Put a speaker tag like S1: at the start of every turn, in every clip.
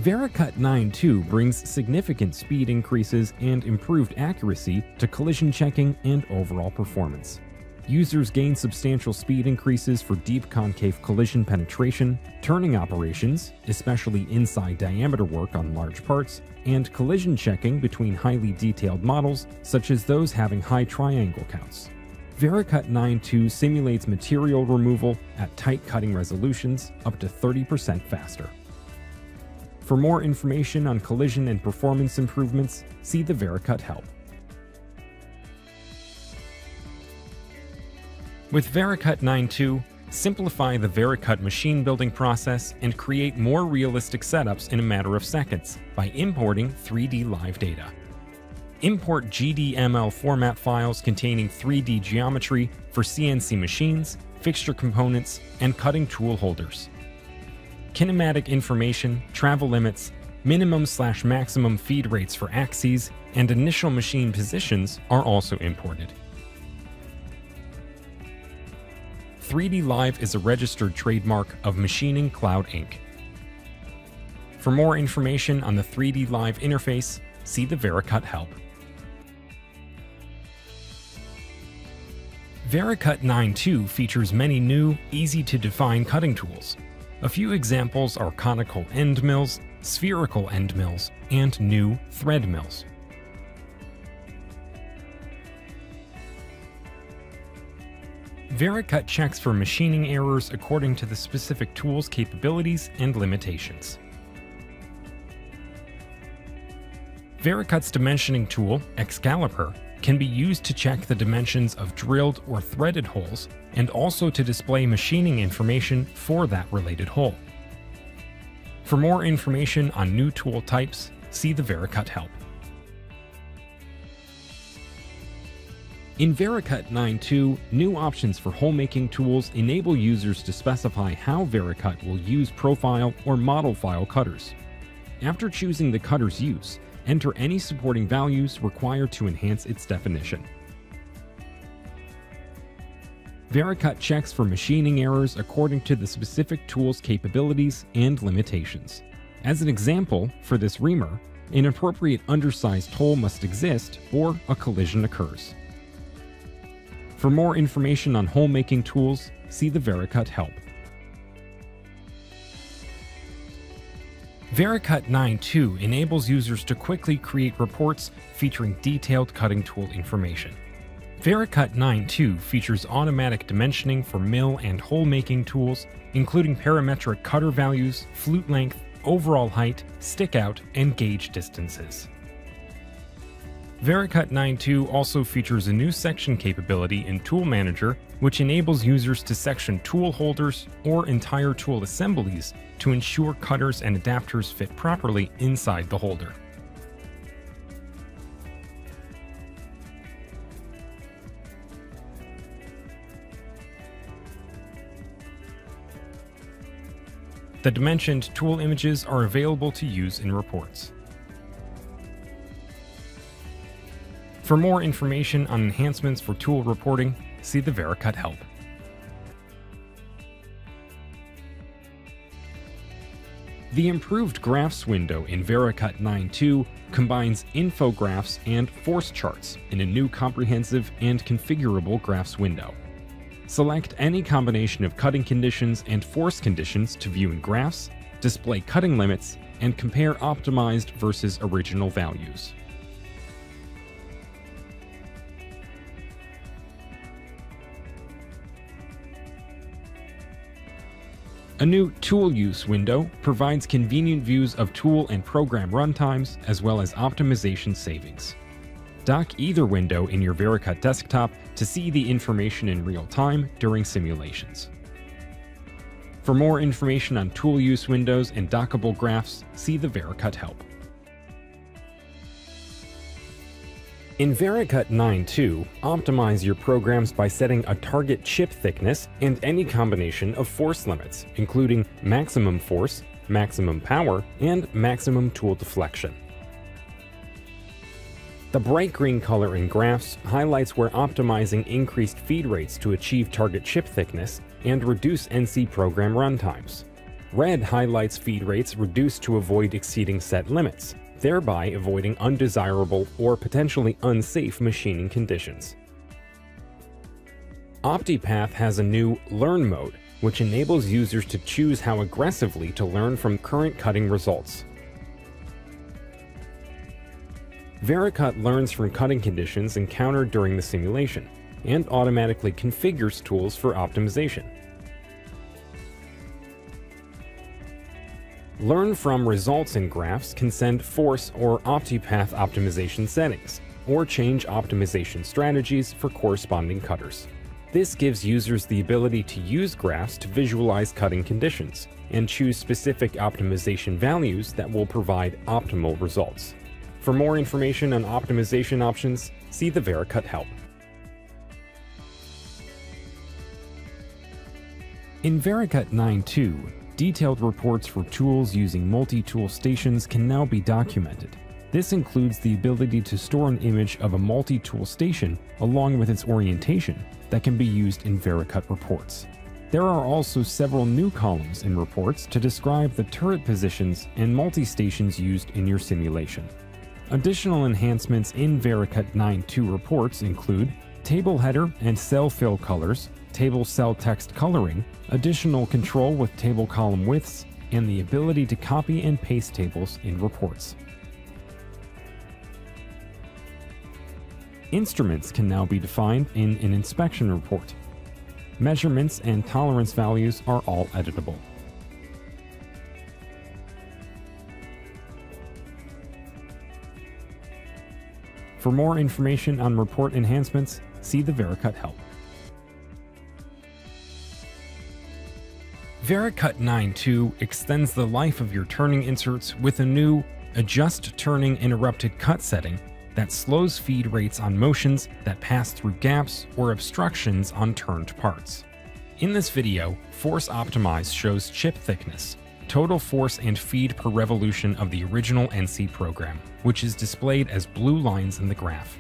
S1: Vericut 9.2 brings significant speed increases and improved accuracy to collision checking and overall performance. Users gain substantial speed increases for deep concave collision penetration, turning operations, especially inside diameter work on large parts, and collision checking between highly detailed models, such as those having high triangle counts. Vericut 9.2 simulates material removal at tight cutting resolutions up to 30% faster. For more information on collision and performance improvements, see the Vericut help. With Vericut 9.2, simplify the Vericut machine building process and create more realistic setups in a matter of seconds by importing 3D live data. Import GDML format files containing 3D geometry for CNC machines, fixture components, and cutting tool holders. Kinematic information, travel limits, minimum/maximum feed rates for axes, and initial machine positions are also imported. 3D Live is a registered trademark of Machining Cloud Inc. For more information on the 3D Live interface, see the Vericut help. Vericut 9.2 features many new, easy-to-define cutting tools. A few examples are conical end mills, spherical end mills, and new thread mills. Vericut checks for machining errors according to the specific tool's capabilities and limitations. Vericut's dimensioning tool, Excaliper, can be used to check the dimensions of drilled or threaded holes and also to display machining information for that related hole. For more information on new tool types, see the Vericut help. In Vericut 9.2, new options for hole-making tools enable users to specify how Vericut will use profile or model file cutters. After choosing the cutter's use, enter any supporting values required to enhance its definition. Vericut checks for machining errors according to the specific tool's capabilities and limitations. As an example, for this reamer, an appropriate undersized hole must exist or a collision occurs. For more information on hole-making tools, see the Vericut help. Vericut 9.2 enables users to quickly create reports featuring detailed cutting tool information. Vericut 9.2 features automatic dimensioning for mill and hole-making tools, including parametric cutter values, flute length, overall height, stick out, and gauge distances. Vericut 9.2 also features a new section capability in Tool Manager, which enables users to section tool holders or entire tool assemblies to ensure cutters and adapters fit properly inside the holder. The dimensioned tool images are available to use in reports. For more information on enhancements for tool reporting, see the Vericut help. The improved Graphs window in Vericut 9.2 combines infographs and force charts in a new comprehensive and configurable Graphs window. Select any combination of cutting conditions and force conditions to view in graphs, display cutting limits, and compare optimized versus original values. A new Tool Use window provides convenient views of tool and program runtimes as well as optimization savings. Dock either window in your Vericut desktop to see the information in real time during simulations. For more information on Tool Use windows and dockable graphs, see the Vericut help. In Vericut 9.2, optimize your programs by setting a target chip thickness and any combination of force limits, including maximum force, maximum power, and maximum tool deflection. The bright green color in graphs highlights where optimizing increased feed rates to achieve target chip thickness and reduce NC program runtimes. Red highlights feed rates reduced to avoid exceeding set limits, thereby avoiding undesirable or potentially unsafe machining conditions. OptiPath has a new Learn mode, which enables users to choose how aggressively to learn from current cutting results. Vericut learns from cutting conditions encountered during the simulation, and automatically configures tools for optimization. Learn from results in graphs can send force or OptiPath optimization settings, or change optimization strategies for corresponding cutters. This gives users the ability to use graphs to visualize cutting conditions, and choose specific optimization values that will provide optimal results. For more information on optimization options, see the Vericut help. In Vericut 9.2, detailed reports for tools using multi-tool stations can now be documented. This includes the ability to store an image of a multi-tool station along with its orientation that can be used in Vericut reports. There are also several new columns in reports to describe the turret positions and multi-stations used in your simulation. Additional enhancements in Vericut 9.2 reports include table header and cell fill colors, table cell text coloring, additional control with table column widths, and the ability to copy and paste tables in reports. Instruments can now be defined in an inspection report. Measurements and tolerance values are all editable. For more information on report enhancements, see the Vericut help. Vericut 9.2 extends the life of your turning inserts with a new Adjust Turning Interrupted Cut setting that slows feed rates on motions that pass through gaps or obstructions on turned parts. In this video, Force Optimize shows chip thickness, total force and feed per revolution of the original NC program, which is displayed as blue lines in the graph.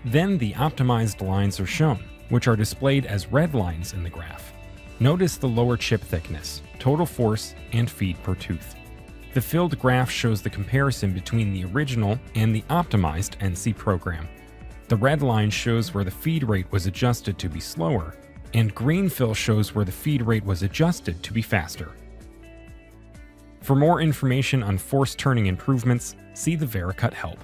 S1: Then the optimized lines are shown, which are displayed as red lines in the graph. Notice the lower chip thickness, total force, and feed per tooth. The filled graph shows the comparison between the original and the optimized NC program. The red line shows where the feed rate was adjusted to be slower, and green fill shows where the feed rate was adjusted to be faster. For more information on force turning improvements, see the Vericut help.